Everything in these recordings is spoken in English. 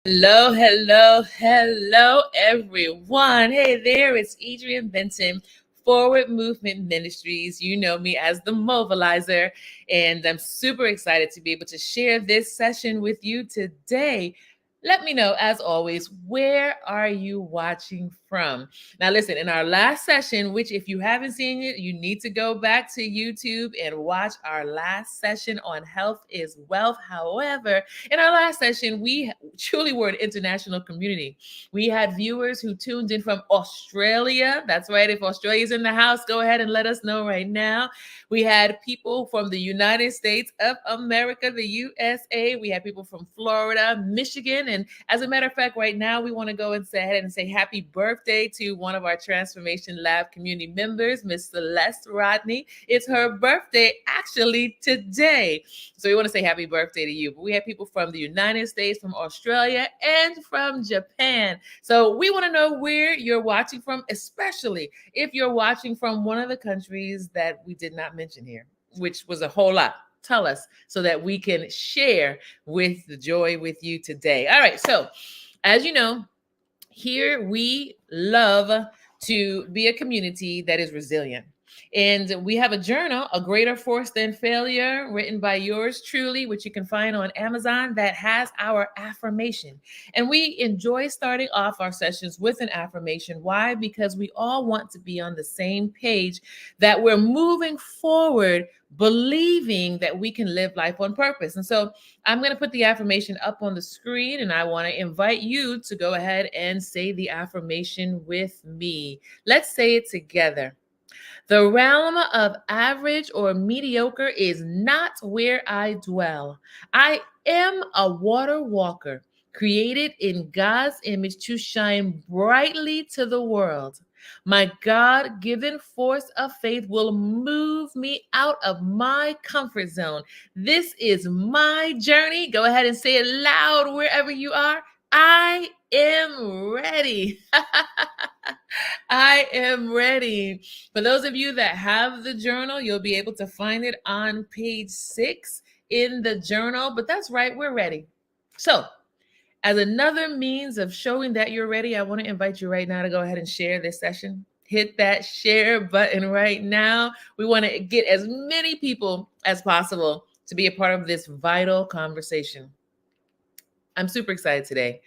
Hello, hello, hello, everyone. Hey there, it's Adrian Benson, Forward Movement Ministries. You know me as the mobilizer, and I'm super excited to be able to share this session with you today. Let me know, as always, where are you watching from? Now, listen, in our last session, which if you haven't seen it, you need to go back to YouTube and watch our last session on health is wealth. However, in our last session, we truly were an international community. We had viewers who tuned in from Australia. That's right. If Australia's in the house, go ahead and let us know right now. We had people from the United States of America, the USA. We had people from Florida, Michigan. And as a matter of fact, right now, we want to go and say ahead and say happy birthday to one of our Transformation Lab community members, Miss Celeste Rodney. It's her birthday actually today. So we want to say happy birthday to you. But we have people from the United States, from Australia, and from Japan. So we want to know where you're watching from, especially if you're watching from one of the countries that we did not mention here, which was a whole lot. Tell us so that we can share with the joy with you today. All right. So as you know, here we love to be a community that is resilient. And we have a journal, A Greater Force Than Failure, written by yours truly, which you can find on Amazon, that has our affirmation. And we enjoy starting off our sessions with an affirmation. Why? Because we all want to be on the same page, that we're moving forward, believing that we can live life on purpose. And so I'm going to put the affirmation up on the screen, and I want to invite you to go ahead and say the affirmation with me. Let's say it together. The realm of average or mediocre is not where I dwell. I am a water walker, created in God's image to shine brightly to the world. My God given force of faith will move me out of my comfort zone. This is my journey. Go ahead and say it loud wherever you are. I am ready. I am ready. For those of you that have the journal, you'll be able to find it on page 6 in the journal. But that's right, we're ready. So, as another means of showing that you're ready, I want to invite you right now to go ahead and share this session. Hit that share button right now. We want to get as many people as possible to be a part of this vital conversation. I'm super excited today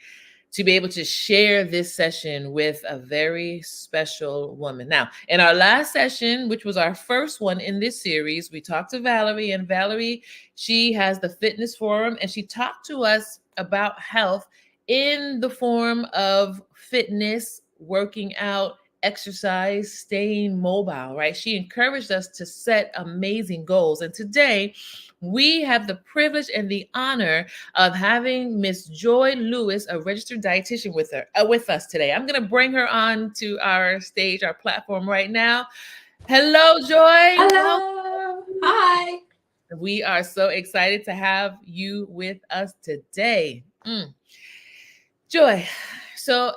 to be able to share this session with a very special woman. Now, in our last session, which was our first one in this series, we talked to Valerie, and Valerie, she has the Fitness Forum, and she talked to us about health in the form of fitness, working out, exercise, staying mobile, right? She encouraged us to set amazing goals. And today, we have the privilege and the honor of having Miss Joy Lewis, a registered dietitian, with us today. I'm going to bring her on to our stage, our platform right now. Hello, Joy. Hello. Hi. We are so excited to have you with us today. Joy, so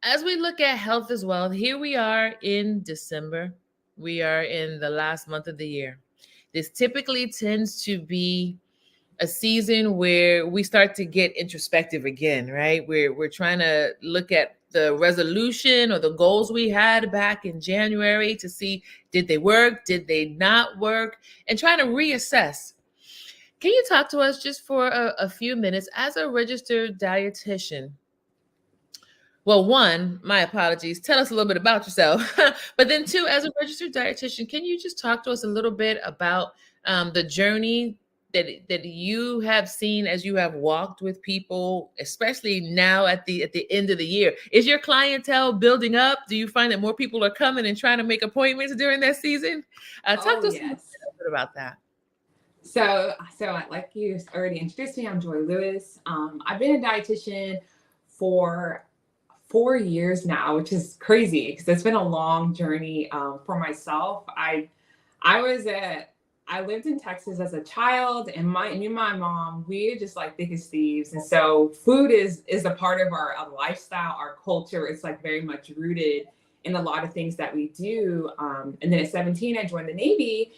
as we look at health as well, here we are in December. We are in the last month of the year. This typically tends to be a season where we start to get introspective again, right? We're trying to look at the resolution or the goals we had back in January to see, did they work? Did they not work? And trying to reassess. Can you talk to us just for a few minutes as a registered dietitian? Well, one, my apologies. Tell us a little bit about yourself. But then two, as a registered dietitian, can you just talk to us a little bit about the journey that you have seen as you have walked with people, especially now at the end of the year? Is your clientele building up? Do you find that more people are coming and trying to make appointments during that season? Talk to us a little Yes. bit about that. So like you already introduced me, I'm Joy Lewis. I've been a dietitian for 4 years now, which is crazy because it's been a long journey for myself. I lived in Texas as a child, and me and my mom, we just like thick as thieves. And so food is a part of our lifestyle, our culture. It's like very much rooted in a lot of things that we do. And then at 17, I joined the Navy.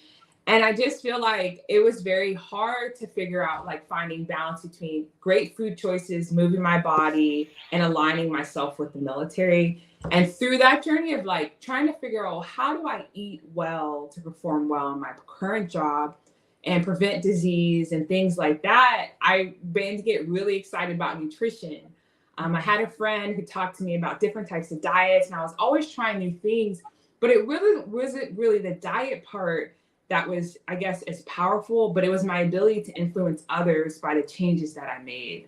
And I just feel like it was very hard to figure out, like, finding balance between great food choices, moving my body, and aligning myself with the military. And through that journey of like trying to figure out, how do I eat well to perform well in my current job and prevent disease and things like that, I began to get really excited about nutrition. I had a friend who talked to me about different types of diets, and I was always trying new things, but it really wasn't really the diet part that was, I guess, as powerful, but it was my ability to influence others by the changes that I made.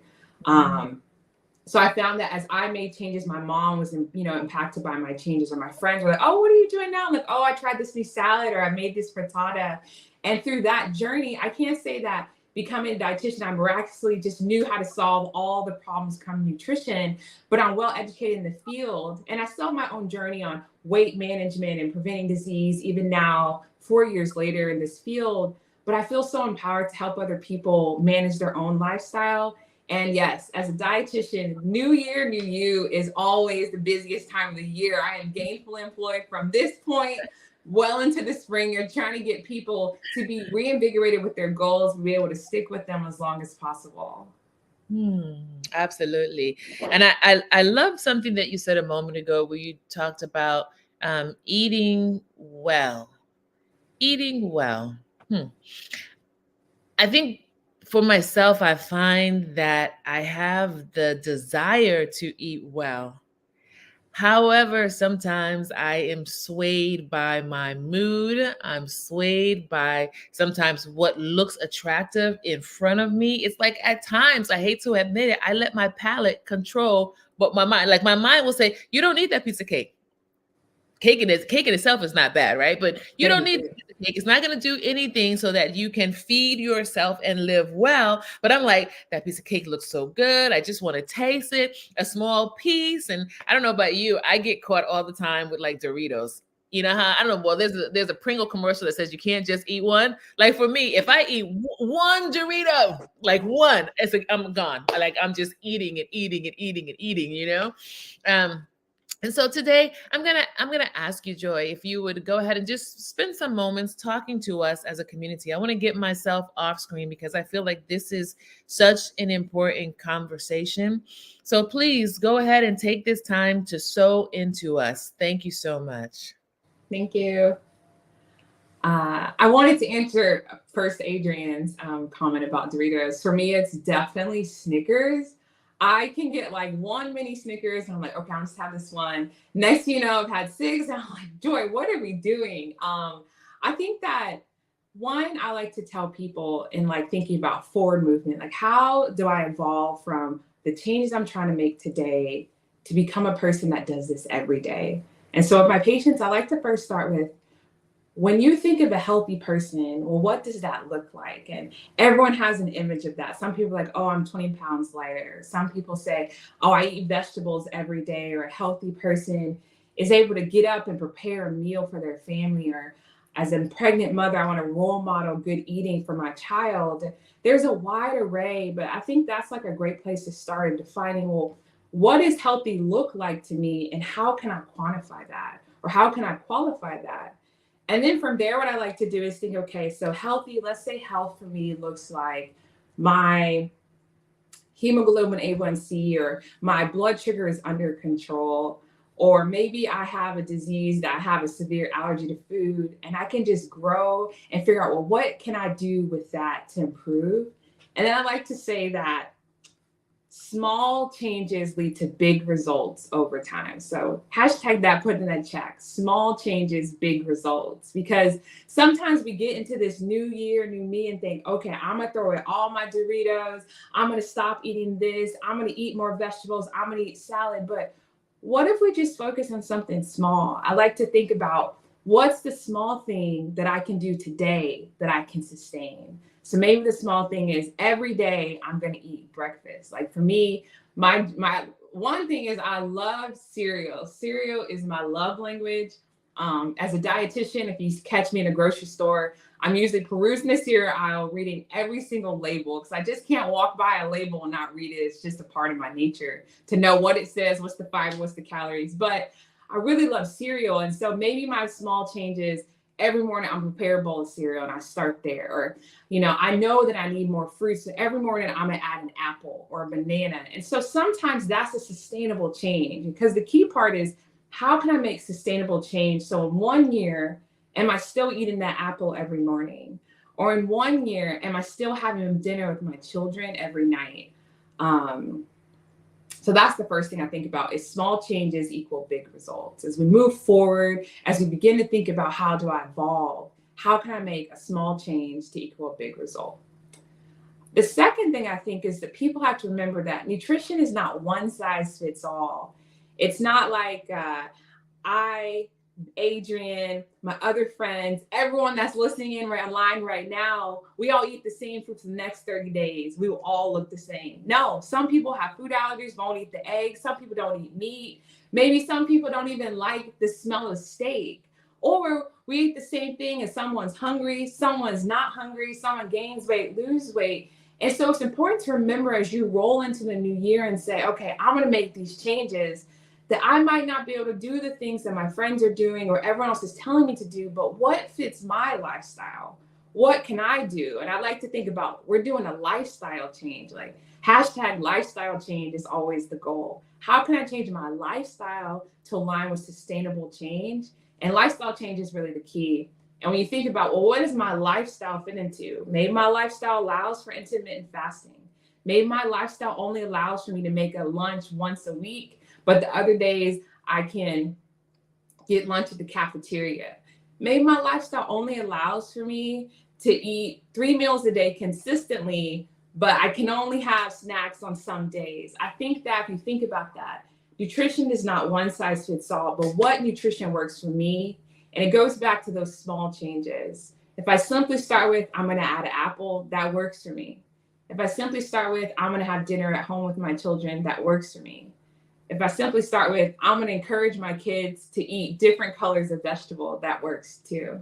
So I found that as I made changes, my mom was, impacted by my changes, or my friends were like, "Oh, what are you doing now?" I'm like, "Oh, I tried this new salad," or "I made this frittata." And through that journey, I can't say that becoming a dietitian, I miraculously just knew how to solve all the problems come nutrition, but I'm well educated in the field. And I still have my own journey on weight management and preventing disease, even now, 4 years later in this field. But I feel so empowered to help other people manage their own lifestyle. And yes, as a dietitian, new year, new you is always the busiest time of the year. I am gainfully employed from this point well into the spring. You're trying to get people to be reinvigorated with their goals and be able to stick with them as long as possible. Absolutely. And I love something that you said a moment ago where you talked about eating well. Eating well. I think for myself, I find that I have the desire to eat well. However, sometimes I am swayed by my mood. I'm swayed by sometimes what looks attractive in front of me. It's like at times, I hate to admit it, I let my palate control what my mind, like my mind will say, you don't need that piece of cake. Cake in itself is not bad, right? But you don't need the cake. It's not going to do anything so that you can feed yourself and live well. But I'm like, that piece of cake looks so good. I just want to taste it, a small piece. And I don't know about you, I get caught all the time with like Doritos. You know how, I don't know, well, there's a Pringle commercial that says you can't just eat one. Like for me, if I eat one Dorito, like one, it's like I'm gone. Like I'm just eating and eating and eating and eating, you know? And so today I'm gonna ask you, Joy, if you would go ahead and just spend some moments talking to us as a community. I want to get myself off screen because I feel like this is such an important conversation. So please go ahead and take this time to sow into us. Thank you so much. Thank you. I wanted to answer first Adrian's comment about Doritos. For me, it's definitely Snickers. I can get like one mini Snickers and I'm like, okay, I'm just have this one. Next, I've had six. And I'm like, Joy, what are we doing? I think that one, I like to tell people in like thinking about forward movement, like how do I evolve from the changes I'm trying to make today to become a person that does this every day? And so with my patients, I like to first start with, when you think of a healthy person, well, what does that look like? And everyone has an image of that. Some people are like, oh, I'm 20 pounds lighter. Some people say, oh, I eat vegetables every day. Or a healthy person is able to get up and prepare a meal for their family. Or as a pregnant mother, I want to role model good eating for my child. There's a wide array, but I think that's like a great place to start in defining, well, what does healthy look like to me? And how can I quantify that? Or how can I qualify that? And then from there, what I like to do is think, okay, so healthy, let's say health for me looks like my hemoglobin A1C, or my blood sugar is under control, or maybe I have a disease that I have a severe allergy to food, and I can just grow and figure out, well, what can I do with that to improve? And then I like to say that small changes lead to big results over time. So hashtag that, put in that check. Small changes, big results. Because sometimes we get into this new year, new me, and think, okay, I'm going to throw away all my Doritos. I'm going to stop eating this. I'm going to eat more vegetables. I'm going to eat salad. But what if we just focus on something small? I like to think about, what's the small thing that I can do today that I can sustain? So maybe the small thing is every day I'm going to eat breakfast. Like for me, my one thing is I love cereal. Cereal is my love language. As a dietitian, if you catch me in a grocery store, I'm usually perusing the cereal aisle, reading every single label, because I just can't walk by a label and not read it. It's just a part of my nature to know what it says, what's the fiber, what's the calories. But I really love cereal. And so maybe my small changes every morning I'm prepare a bowl of cereal and I start there. Or, you know, I know that I need more fruit. So every morning I'm gonna add an apple or a banana. And so sometimes that's a sustainable change, because the key part is, how can I make sustainable change? So in 1 year, am I still eating that apple every morning? Or in 1 year, am I still having dinner with my children every night? So that's the first thing I think about, is small changes equal big results. As we move forward, as we begin to think about how do I evolve, how can I make a small change to equal a big result? The second thing I think is that people have to remember that nutrition is not one size fits all. It's not like Adrian, my other friends, everyone that's listening in right online right now, we all eat the same food for the next 30 days. We will all look the same. No, some people have food allergies, won't eat the eggs. Some people don't eat meat. Maybe some people don't even like the smell of steak. Or we eat the same thing and someone's hungry, someone's not hungry, someone gains weight, loses weight. And so it's important to remember, as you roll into the new year and say, okay, I'm going to make these changes, that I might not be able to do the things that my friends are doing or everyone else is telling me to do, but what fits my lifestyle? What can I do? And I like to think about, we're doing a lifestyle change, like hashtag lifestyle change is always the goal. How can I change my lifestyle to align with sustainable change? And lifestyle change is really the key. And when you think about, well, what does my lifestyle fit into? Maybe my lifestyle allows for intermittent fasting. Maybe my lifestyle only allows for me to make a lunch once a week, but the other days I can get lunch at the cafeteria. Maybe my lifestyle only allows for me to eat 3 meals a day consistently, but I can only have snacks on some days. I think that if you think about that, nutrition is not one size fits all, but what nutrition works for me. And it goes back to those small changes. If I simply start with, I'm going to add an apple, that works for me. If I simply start with, I'm going to have dinner at home with my children, that works for me. If I simply start with, I'm going to encourage my kids to eat different colors of vegetable, that works too.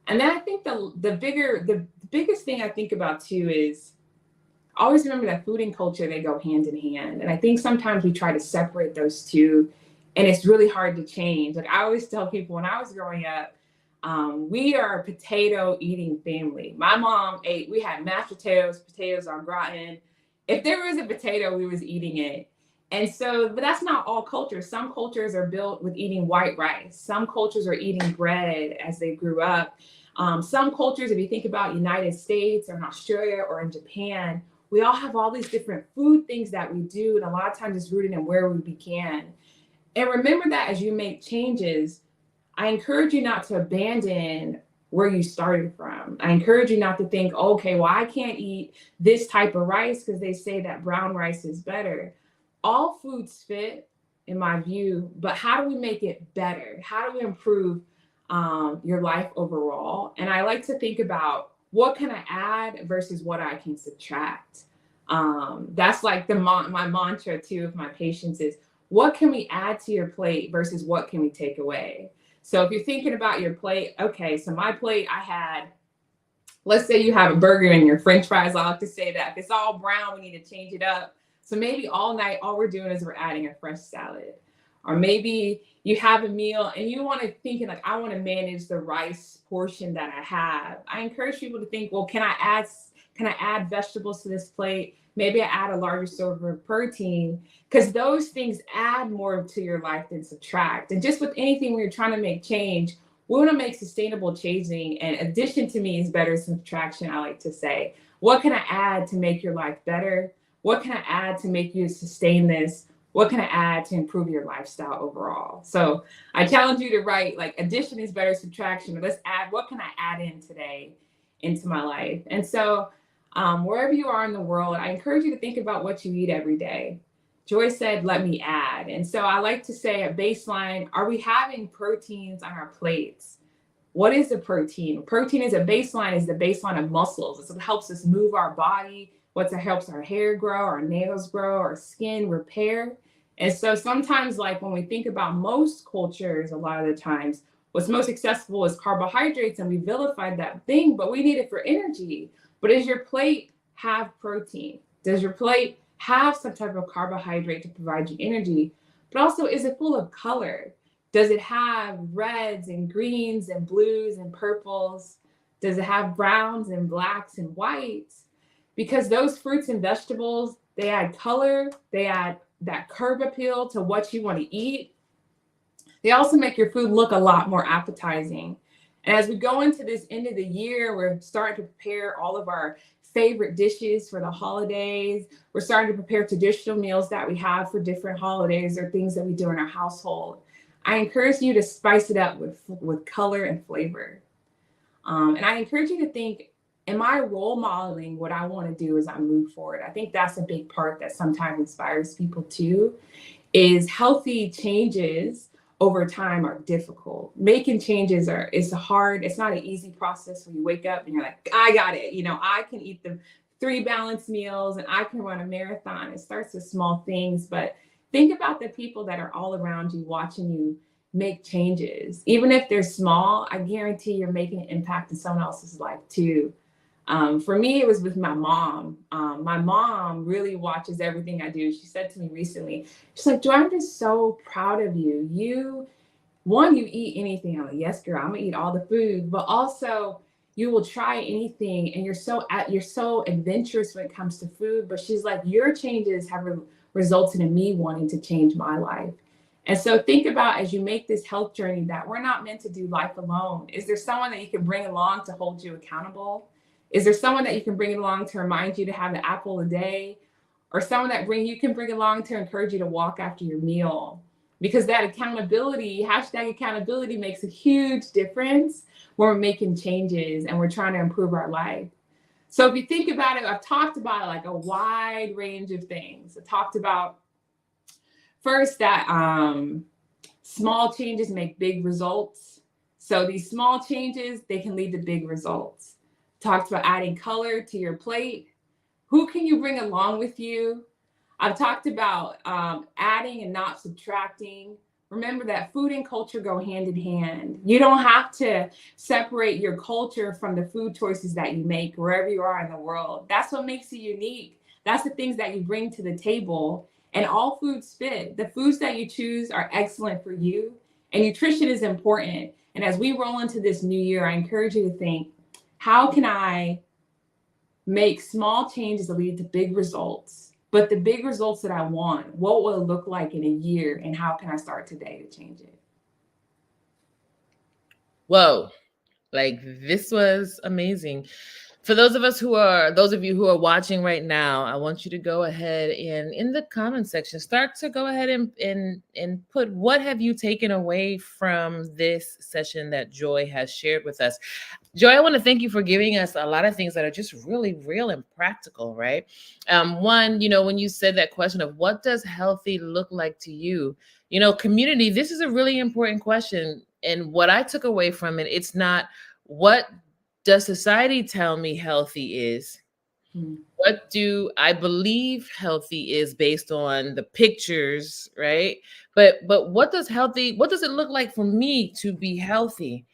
And then I think the biggest thing I think about too is, always remember that food and culture, they go hand in hand. And I think sometimes we try to separate those two, and it's really hard to change. Like I always tell people, when I was growing up, we are a potato eating family. My mom we had mashed potatoes au gratin. If there was a potato, we was eating it. And so, but that's not all cultures. Some cultures are built with eating white rice. Some cultures are eating bread as they grew up. Some cultures, if you think about United States or in Australia or in Japan, we all have all these different food things that we do. And a lot of times it's rooted in where we began. And remember that as you make changes, I encourage you not to abandon where you started from. I encourage you not to think, okay, well, I can't eat this type of rice because they say that brown rice is better. All foods fit, in my view, but how do we make it better? How do we improve your life overall? And I like to think about, what can I add versus what I can subtract? That's like my mantra too of my patients is, what can we add to your plate versus what can we take away? So if you're thinking about your plate, okay, so my plate, I had, let's say you have a burger and your French fries. I like to say that if it's all brown, we need to change it up. So maybe all night, all we're doing is we're adding a fresh salad. Or maybe you have a meal and you want to think like, I want to manage the rice portion that I have. I encourage people to think, well, can I add vegetables to this plate? Maybe I add a larger serve of protein, because those things add more to your life than subtract. And just with anything when you're trying to make change, we want to make sustainable changing, and addition to me is better than subtraction, I like to say. What can I add to make your life better? What can I add to make you sustain this? What can I add to improve your lifestyle overall? So I challenge you to write, like, addition is better than subtraction, but let's add, what can I add in today into my life? And so wherever you are in the world, I encourage you to think about what you eat every day. Joy said, let me add. And so I like to say a baseline, are we having proteins on our plates? What is a protein? Protein is the baseline of muscles. It's what helps us move our body, what helps our hair grow, our nails grow, our skin repair. And so sometimes, like when we think about most cultures, a lot of the times, what's most accessible is carbohydrates, and we vilified that thing, but we need it for energy. But does your plate have protein? Does your plate have some type of carbohydrate to provide you energy? But also, is it full of color? Does it have reds and greens and blues and purples? Does it have browns and blacks and whites? Because those fruits and vegetables, they add color, they add that curb appeal to what you want to eat. They also make your food look a lot more appetizing. And as we go into this end of the year, we're starting to prepare all of our favorite dishes for the holidays. We're starting to prepare traditional meals that we have for different holidays or things that we do in our household. I encourage you to spice it up with color and flavor. And I encourage you to think, am I role modeling what I want to do as I move forward? I think that's a big part that sometimes inspires people too, is healthy changes over time are difficult. Making changes it's hard. It's not an easy process when you wake up and you're like, I got it. I can eat the 3 balanced meals and I can run a marathon. It starts with small things, but think about the people that are all around you watching you make changes. Even if they're small, I guarantee you're making an impact in someone else's life too. For me, it was with my mom. My mom really watches everything I do. She said to me recently, she's like, Joy, I'm just so proud of you. You eat anything. I'm like, yes, girl, I'm gonna eat all the food, but also you will try anything, and you're so adventurous when it comes to food. But she's like, your changes have resulted in me wanting to change my life. And so think about, as you make this health journey, that we're not meant to do life alone. Is there someone that you can bring along to hold you accountable? Is there someone that you can bring along to remind you to have an apple a day? Or someone that you can bring along to encourage you to walk after your meal? Because that accountability, #accountability, makes a huge difference when we're making changes and we're trying to improve our life. So if you think about it, I've talked about like a wide range of things. I talked about first that small changes make big results. So these small changes, they can lead to big results. Talked about adding color to your plate. Who can you bring along with you? I've talked about adding and not subtracting. Remember that food and culture go hand in hand. You don't have to separate your culture from the food choices that you make wherever you are in the world. That's what makes you unique. That's the things that you bring to the table. And all foods fit. The foods that you choose are excellent for you. And nutrition is important. And as we roll into this new year, I encourage you to think, how can I make small changes that lead to big results? But the big results that I want, what will it look like in a year? And how can I start today to change it? Whoa, like this was amazing. For those of you who are watching right now, I want you to go ahead and in the comment section, start to go ahead and put, what have you taken away from this session that Joy has shared with us? Joy, I want to thank you for giving us a lot of things that are just really real and practical, right? One, when you said that question of what does healthy look like to you, community, this is a really important question. And what I took away from it, it's not what does society tell me healthy is? What do I believe healthy is based on the pictures, right? But what does it look like for me to be healthy?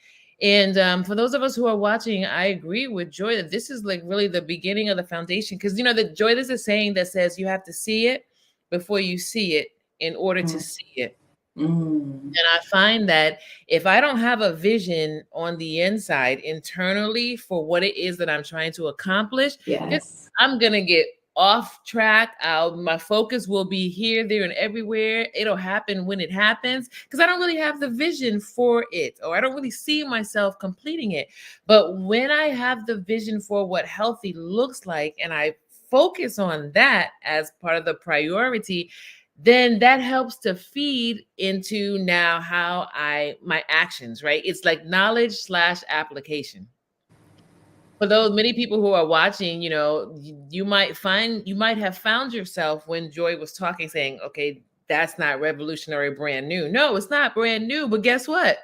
And for those of us who are watching, I agree with Joy that this is like really the beginning of the foundation. Because the Joy, there's a saying that says you have to see it before you see it in order to see it. And I find that if I don't have a vision on the inside internally for what it is that I'm trying to accomplish, Yes. I'm going to get off track. My focus will be here, there, and everywhere. It'll happen when it happens because I don't really have the vision for it, or I don't really see myself completing it. But when I have the vision for what healthy looks like and I focus on that as part of the priority, then that helps to feed into now how my actions, right? It's like knowledge/application. For those many people who are watching, you might have found yourself when Joy was talking saying, okay, that's not revolutionary, brand new. No, it's not brand new, but guess what?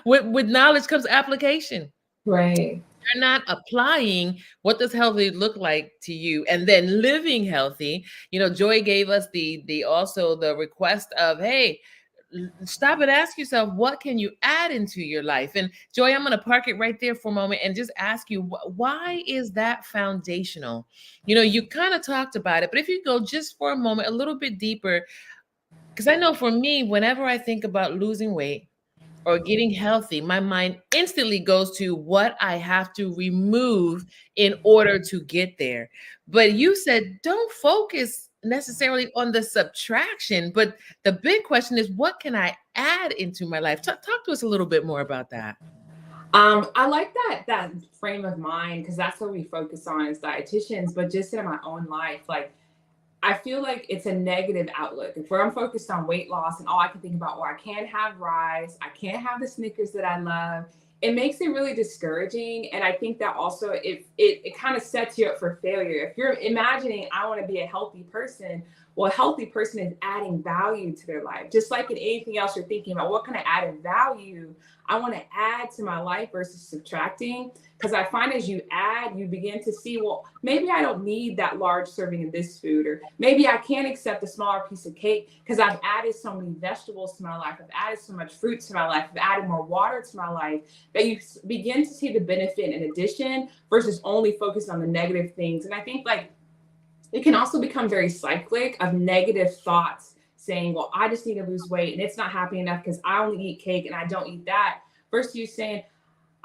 with knowledge comes application. Right. You're not applying what does healthy look like to you and then living healthy. Joy gave us the also the request of, hey, stop and ask yourself, what can you add into your life? And Joy, I'm going to park it right there for a moment and just ask you, why is that foundational? You kind of talked about it, but if you go just for a moment a little bit deeper, Because I know for me, whenever I think about losing weight or getting healthy, my mind instantly goes to what I have to remove in order to get there. But you said don't focus necessarily on the subtraction, but the big question is what can I add into my life? Talk to us a little bit more about that. I like that frame of mind because that's what we focus on as dietitians. But just in my own life, like I feel like it's a negative outlook. If I'm focused on weight loss and all I can think about, well, I can't have rice, I can't have the Snickers that I love, it makes it really discouraging. And I think that also it kind of sets you up for failure. If you're imagining I want to be a healthy person, well, a healthy person is adding value to their life. Just like in anything else you're thinking about, what can I add in value? I want to add to my life versus subtracting. Because I find as you add, you begin to see, well, maybe I don't need that large serving of this food, or maybe I can't accept a smaller piece of cake because I've added so many vegetables to my life. I've added so much fruit to my life. I've added more water to my life, that you begin to see the benefit in addition versus only focus on the negative things. And I think like it can also become very cyclic of negative thoughts saying, well, I just need to lose weight and it's not happening enough because I only eat cake and I don't eat that. Versus you saying,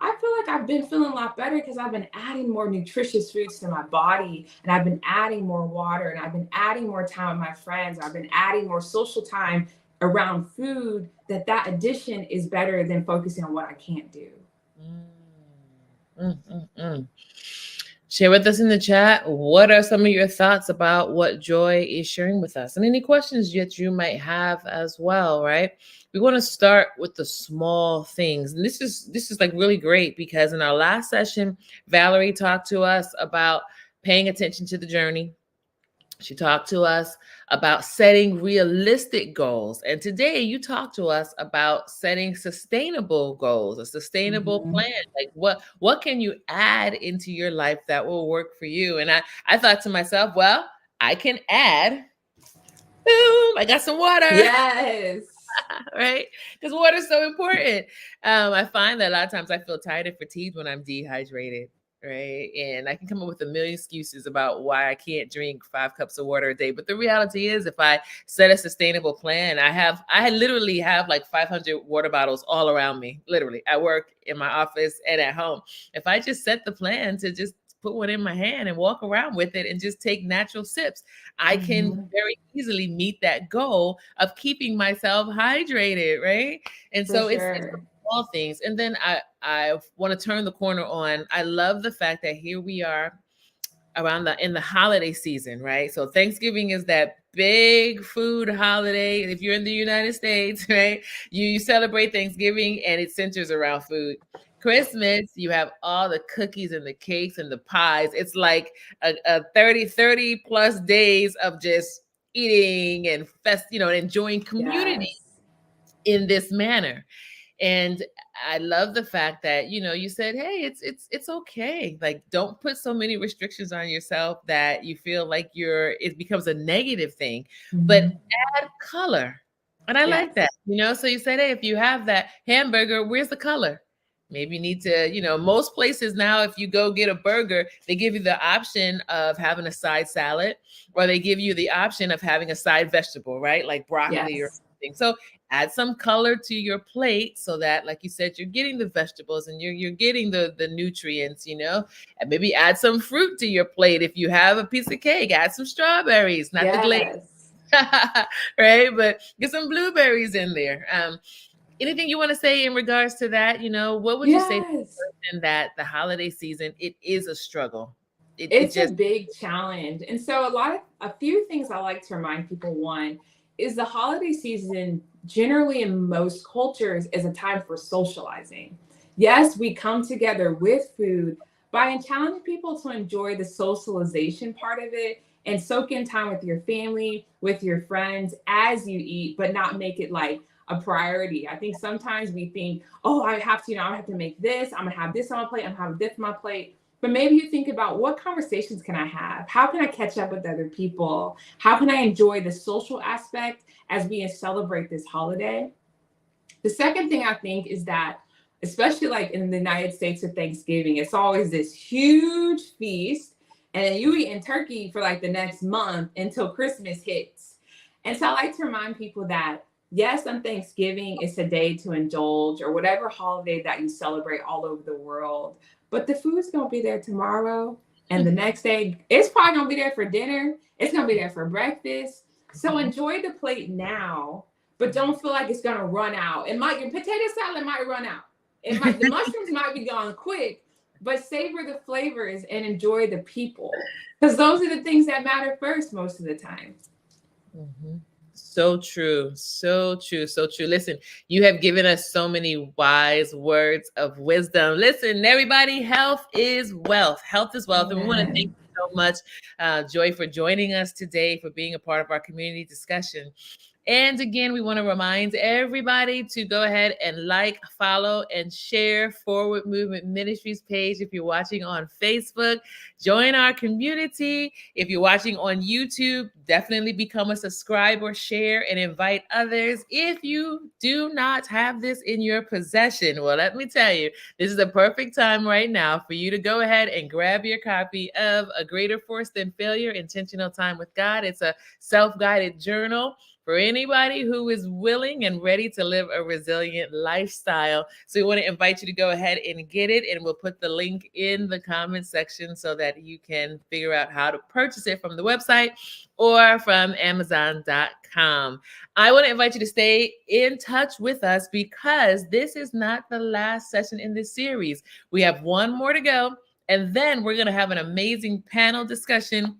I feel like I've been feeling a lot better because I've been adding more nutritious foods to my body, and I've been adding more water, and I've been adding more time with my friends. I've been adding more social time around food. That addition is better than focusing on what I can't do. Mm, mm. Share with us in the chat. What are some of your thoughts about what Joy is sharing with us? And any questions that you might have as well, right? We want to start with the small things. And this is like really great because in our last session, Valerie talked to us about paying attention to the journey. She talked to us about setting realistic goals. And today you talked to us about setting sustainable goals, a sustainable Mm-hmm. plan. Like what can you add into your life that will work for you? And I thought to myself, well, I can add, boom, I got some water. Yes. Right? Because water is so important. I find that a lot of times I feel tired and fatigued when I'm dehydrated. Right. And I can come up with a million excuses about why I can't drink 5 cups of water a day. But the reality is, if I set a sustainable plan, I literally have like 500 water bottles all around me, literally at work, in my office, and at home. If I just set the plan to just put one in my hand and walk around with it and just take natural sips, I can Mm-hmm. very easily meet that goal of keeping myself hydrated, right? And For so it's sure. all things. And then I want to turn the corner on. I love the fact that here we are around in the holiday season, right? So Thanksgiving is that big food holiday. If you're in the United States, right, you celebrate Thanksgiving and it centers around food. Christmas, you have all the cookies and the cakes and the pies. It's like a 30 plus days of just eating and enjoying community Yes. in this manner. And I love the fact that you said, hey, it's okay, like don't put so many restrictions on yourself that you feel like it becomes a negative thing, but Mm-hmm. add color. And I like that. Yes. So you said, hey, if you have that hamburger, where's the color? Maybe you need to, most places now, if you go get a burger, they give you the option of having a side salad, or they give you the option of having a side vegetable, right? Like broccoli or Yes. something. So add some color to your plate so that, like you said, you're getting the vegetables and you're getting the nutrients, and maybe add some fruit to your plate. If you have a piece of cake, add some strawberries, not the glaze, Yes. right? But get some blueberries in there. Anything you want to say in regards to that? What would you say to Yes. the person that the holiday season, it is a struggle? It It's a just, big challenge. And so a few things I like to remind people. One is the holiday season generally in most cultures is a time for socializing. Yes, we come together with food, but I challenge people to enjoy the socialization part of it and soak in time with your family, with your friends as you eat, but not make it like a priority. I think sometimes we think, oh, I have to, I have to make this, I'm gonna have this on my plate, I'm gonna have this on my plate. But maybe you think about what conversations can I have? How can I catch up with other people? How can I enjoy the social aspect as we celebrate this holiday? The second thing I think is that, especially like in the United States with Thanksgiving, it's always this huge feast, and then you eat in turkey for like the next month until Christmas hits. And so I like to remind people that, yes, on Thanksgiving, it's a day to indulge or whatever holiday that you celebrate all over the world. But the food's going to be there tomorrow. And the next day, it's probably going to be there for dinner. It's going to be there for breakfast. So enjoy the plate now, but don't feel like it's going to run out. Your potato salad might run out. The mushrooms might be gone quick, but savor the flavors and enjoy the people, because those are the things that matter first most of the time. Mm-hmm. So true. So true. So true. Listen, you have given us so many wise words of wisdom. Listen, everybody, health is wealth. Health is wealth. And we want to thank you so much, Joy, for joining us today, for being a part of our community discussion. And again, we want to remind everybody to go ahead and like, follow, and share Forward Movement Ministries page if you're watching on Facebook. Join our community. If you're watching on YouTube, definitely become a subscriber, share, and invite others. If you do not have this in your possession, well, let me tell you, this is the perfect time right now for you to go ahead and grab your copy of A Greater Force Than Failure, Intentional Time with God. It's a self-guided journal for anybody who is willing and ready to live a resilient lifestyle. So we want to invite you to go ahead and get it, and we'll put the link in the comment section so that you can figure out how to purchase it from the website or from Amazon.com. I want to invite you to stay in touch with us, because this is not the last session in this series. We have one more to go, and then we're going to have an amazing panel discussion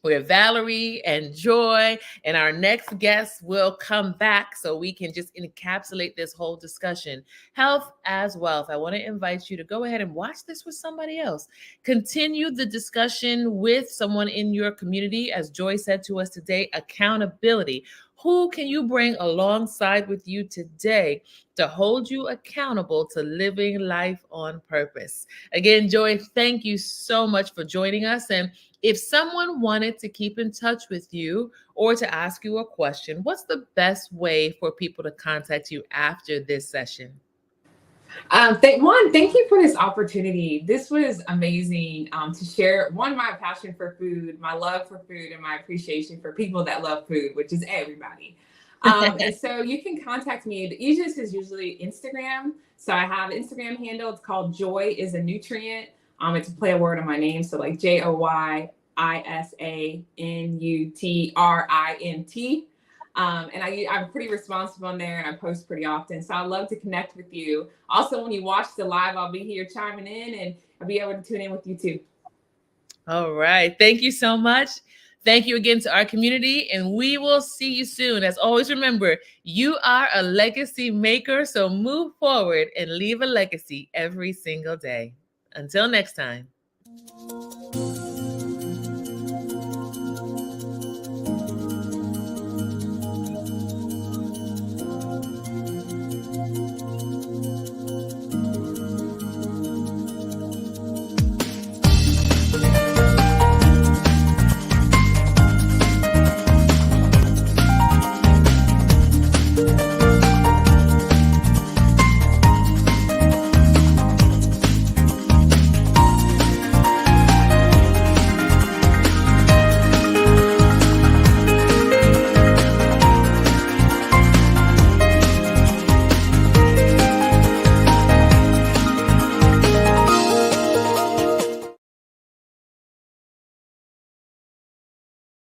where Valerie and Joy and our next guest will come back so we can just encapsulate this whole discussion. Health as wealth. I want to invite you to go ahead and watch this with somebody else. Continue the discussion with someone in your community. As Joy said to us today, accountability. Who can you bring alongside with you today to hold you accountable to living life on purpose? Again, Joy, thank you so much for joining us. And if someone wanted to keep in touch with you or to ask you a question, what's the best way for people to contact you after this session? Thank you for this opportunity. This was amazing to share, my passion for food, my love for food, and my appreciation for people that love food, which is everybody. And so you can contact me. The easiest is usually Instagram. So I have an Instagram handle. It's called Joy is a Nutrient. It's a play a word on my name. So like JoyIsaNutrient. And I'm pretty responsive on there, and I post pretty often. So I love to connect with you. Also, when you watch the live, I'll be here chiming in, and I'll be able to tune in with you too. All right. Thank you so much. Thank you again to our community, and we will see you soon. As always, remember, you are a legacy maker, so move forward and leave a legacy every single day. Until next time.